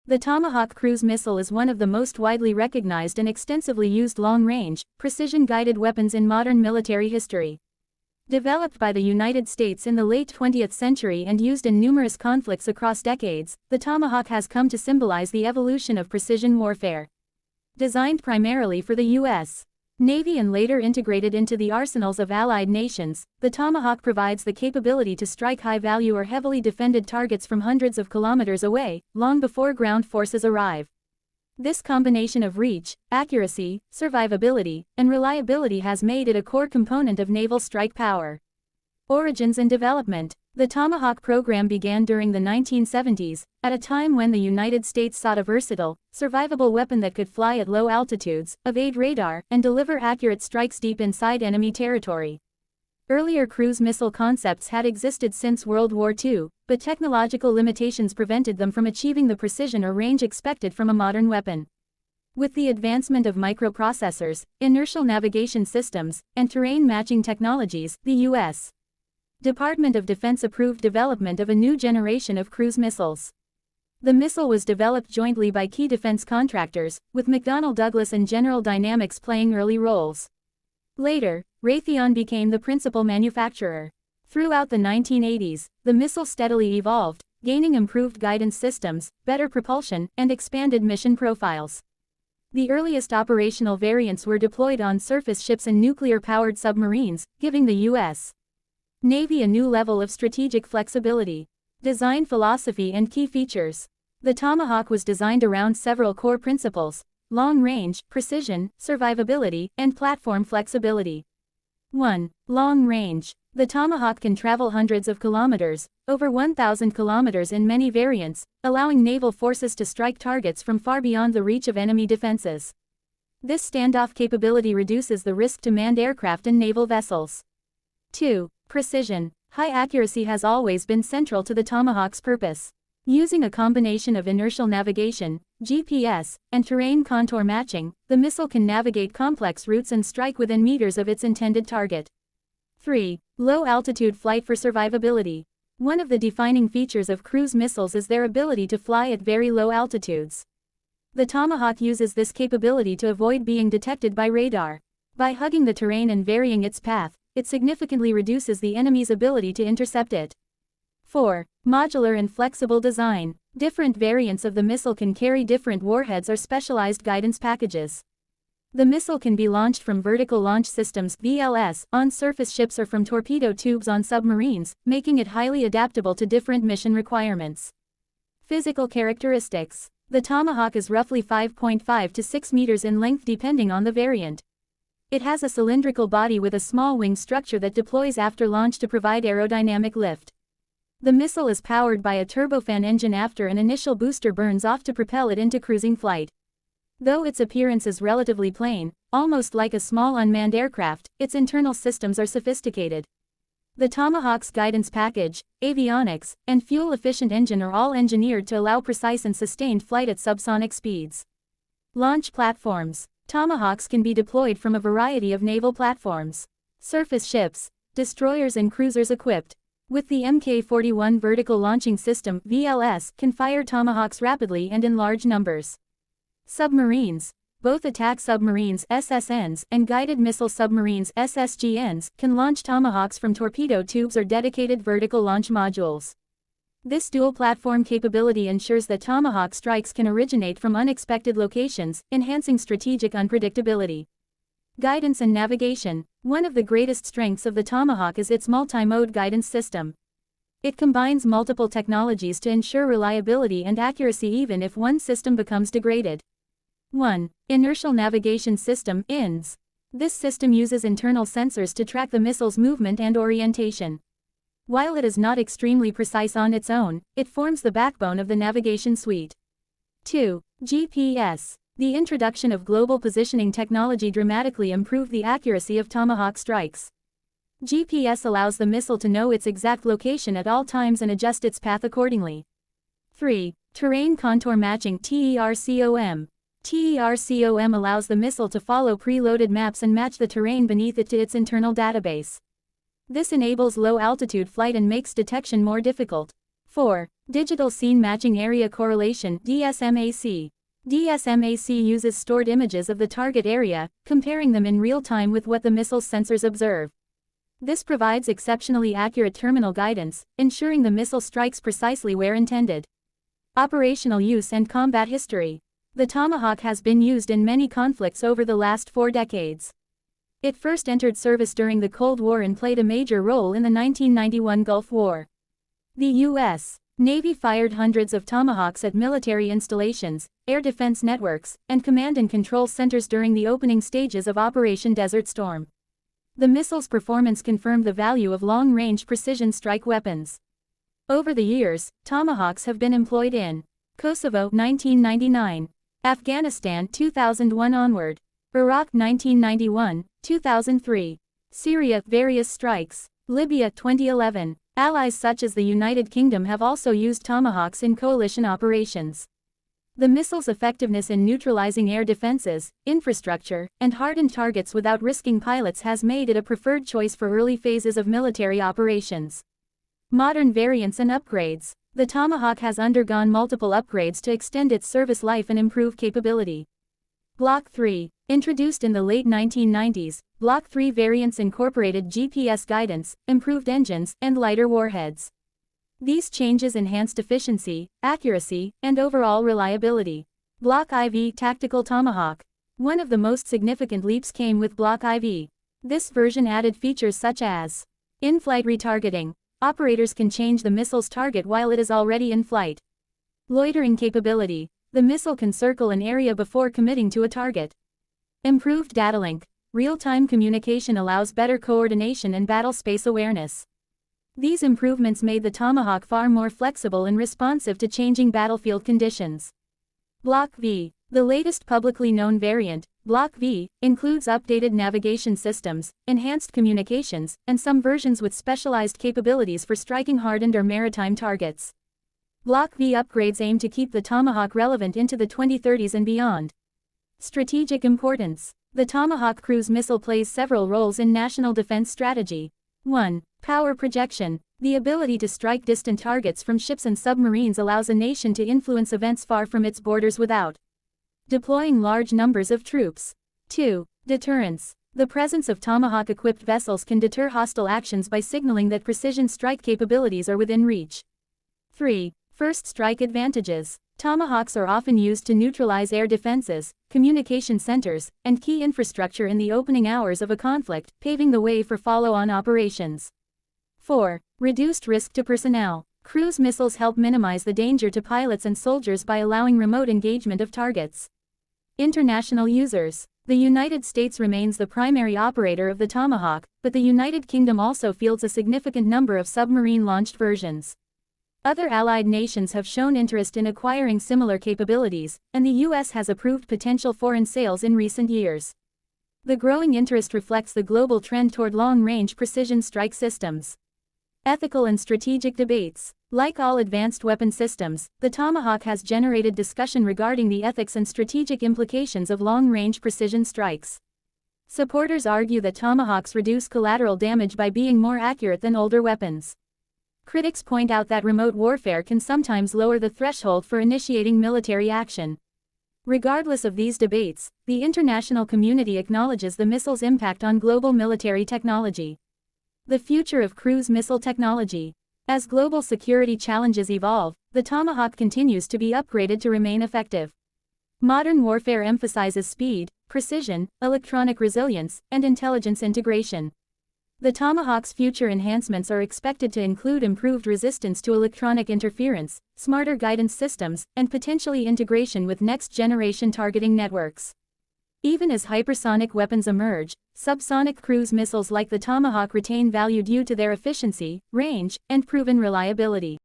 The Tomahawk cruise missile is one of the most widely recognized and extensively used long-range, precision-guided weapons in modern military history. Developed by the United States in the late 20th century and used in numerous conflicts across decades, the Tomahawk has come to symbolize the evolution of precision warfare. Designed primarily for the U.S. Navy and later integrated into the arsenals of allied nations, the Tomahawk provides the capability to strike high-value or heavily defended targets from hundreds of kilometers away, long before ground forces arrive. This combination of reach, accuracy, survivability, and reliability has made it a core component of naval strike power. Origins and development. The Tomahawk program began during the 1970s, at a time when the United States sought a versatile, survivable weapon that could fly at low altitudes, evade radar, and deliver accurate strikes deep inside enemy territory. Earlier cruise missile concepts had existed since World War II, but technological limitations prevented them from achieving the precision or range expected from a modern weapon. With the advancement of microprocessors, inertial navigation systems, and terrain matching technologies, the U.S. Department of Defense approved development of a new generation of cruise missiles. The missile was developed jointly by key defense contractors, with McDonnell Douglas and General Dynamics playing early roles. Later, Raytheon became the principal manufacturer. Throughout the 1980s, the missile steadily evolved, gaining improved guidance systems, better propulsion, and expanded mission profiles. The earliest operational variants were deployed on surface ships and nuclear-powered submarines, giving the U.S. Navy a new level of strategic flexibility. Design philosophy and key features. The Tomahawk was designed around several core principles: long range, precision, survivability, and platform flexibility. 1. Long range. The Tomahawk can travel hundreds of kilometers, over 1,000 kilometers in many variants, allowing naval forces to strike targets from far beyond the reach of enemy defenses. This standoff capability reduces the risk to manned aircraft and naval vessels. 2. Precision. High accuracy has always been central to the Tomahawk's purpose. Using a combination of inertial navigation, GPS, and terrain contour matching, the missile can navigate complex routes and strike within meters of its intended target. 3. Low-altitude flight for survivability. One of the defining features of cruise missiles is their ability to fly at very low altitudes. The Tomahawk uses this capability to avoid being detected by radar. By hugging the terrain and varying its path, it significantly reduces the enemy's ability to intercept it. 4. Modular and flexible design. Different variants of the missile can carry different warheads or specialized guidance packages. The missile can be launched from vertical launch systems (VLS) on surface ships or from torpedo tubes on submarines, making it highly adaptable to different mission requirements. Physical characteristics. The Tomahawk is roughly 5.5 to 6 meters in length depending on the variant. It has a cylindrical body with a small wing structure that deploys after launch to provide aerodynamic lift. The missile is powered by a turbofan engine after an initial booster burns off to propel it into cruising flight. Though its appearance is relatively plain, almost like a small unmanned aircraft, its internal systems are sophisticated. The Tomahawk's guidance package, avionics, and fuel-efficient engine are all engineered to allow precise and sustained flight at subsonic speeds. Launch platforms. Tomahawks can be deployed from a variety of naval platforms. Surface ships, destroyers and cruisers equipped with the Mk-41 Vertical Launching System (VLS) can fire Tomahawks rapidly and in large numbers. Submarines. Both attack submarines (SSNs) and guided missile submarines (SSGNs) can launch Tomahawks from torpedo tubes or dedicated vertical launch modules. This dual-platform capability ensures that Tomahawk strikes can originate from unexpected locations, enhancing strategic unpredictability. Guidance and navigation. One of the greatest strengths of the Tomahawk is its multi-mode guidance system. It combines multiple technologies to ensure reliability and accuracy even if one system becomes degraded. 1. Inertial Navigation System (INS). This system uses internal sensors to track the missile's movement and orientation. While it is not extremely precise on its own, it forms the backbone of the navigation suite. 2. GPS. The introduction of global positioning technology dramatically improved the accuracy of Tomahawk strikes. GPS allows the missile to know its exact location at all times and adjust its path accordingly. 3. Terrain Contour Matching (TERCOM). TERCOM allows the missile to follow preloaded maps and match the terrain beneath it to its internal database. This enables low-altitude flight and makes detection more difficult. 4. Digital Scene Matching Area Correlation (DSMAC). DSMAC uses stored images of the target area, comparing them in real time with what the missile's sensors observe. This provides exceptionally accurate terminal guidance, ensuring the missile strikes precisely where intended. Operational use and combat history. The Tomahawk has been used in many conflicts over the last 4 decades. It first entered service during the Cold War and played a major role in the 1991 Gulf War. The U.S. Navy fired hundreds of Tomahawks at military installations, air defense networks, and command and control centers during the opening stages of Operation Desert Storm. The missile's performance confirmed the value of long-range precision strike weapons. Over the years, Tomahawks have been employed in Kosovo 1999, Afghanistan 2001 onward, Iraq 1991, 2003, Syria various strikes, Libya 2011. Allies such as the United Kingdom have also used Tomahawks in coalition operations. The missile's effectiveness in neutralizing air defenses, infrastructure, and hardened targets without risking pilots has made it a preferred choice for early phases of military operations. Modern variants and upgrades. The Tomahawk has undergone multiple upgrades to extend its service life and improve capability. Block 3. Introduced in the late 1990s, Block 3 variants incorporated GPS guidance, improved engines, and lighter warheads. These changes enhanced efficiency, accuracy, and overall reliability. Block IV Tactical Tomahawk. One of the most significant leaps came with Block IV. This version added features such as in-flight retargeting. Operators can change the missile's target while it is already in flight. Loitering capability. The missile can circle an area before committing to a target. Improved data link. Real-time communication allows better coordination and battle space awareness. These improvements made the Tomahawk far more flexible and responsive to changing battlefield conditions. Block V. The latest publicly known variant, Block V, includes updated navigation systems, enhanced communications, and some versions with specialized capabilities for striking hardened or maritime targets. Block V upgrades aim to keep the Tomahawk relevant into the 2030s and beyond. Strategic importance. The Tomahawk cruise missile plays several roles in national defense strategy. 1. Power projection. The ability to strike distant targets from ships and submarines allows a nation to influence events far from its borders without deploying large numbers of troops. 2. Deterrence. The presence of Tomahawk-equipped vessels can deter hostile actions by signaling that precision strike capabilities are within reach. 3. First strike advantages. Tomahawks are often used to neutralize air defenses, communication centers, and key infrastructure in the opening hours of a conflict, paving the way for follow-on operations. 4. Reduced risk to personnel. Cruise missiles help minimize the danger to pilots and soldiers by allowing remote engagement of targets. International users. The United States remains the primary operator of the Tomahawk, but the United Kingdom also fields a significant number of submarine-launched versions. Other allied nations have shown interest in acquiring similar capabilities, and the U.S. has approved potential foreign sales in recent years. The growing interest reflects the global trend toward long-range precision strike systems. Ethical and strategic debates. Like all advanced weapon systems, the Tomahawk has generated discussion regarding the ethics and strategic implications of long-range precision strikes. Supporters argue that Tomahawks reduce collateral damage by being more accurate than older weapons. Critics point out that remote warfare can sometimes lower the threshold for initiating military action. Regardless of these debates, the international community acknowledges the missile's impact on global military technology. The future of cruise missile technology. As global security challenges evolve, the Tomahawk continues to be upgraded to remain effective. Modern warfare emphasizes speed, precision, electronic resilience, and intelligence integration. The Tomahawk's future enhancements are expected to include improved resistance to electronic interference, smarter guidance systems, and potentially integration with next-generation targeting networks. Even as hypersonic weapons emerge, subsonic cruise missiles like the Tomahawk retain value due to their efficiency, range, and proven reliability.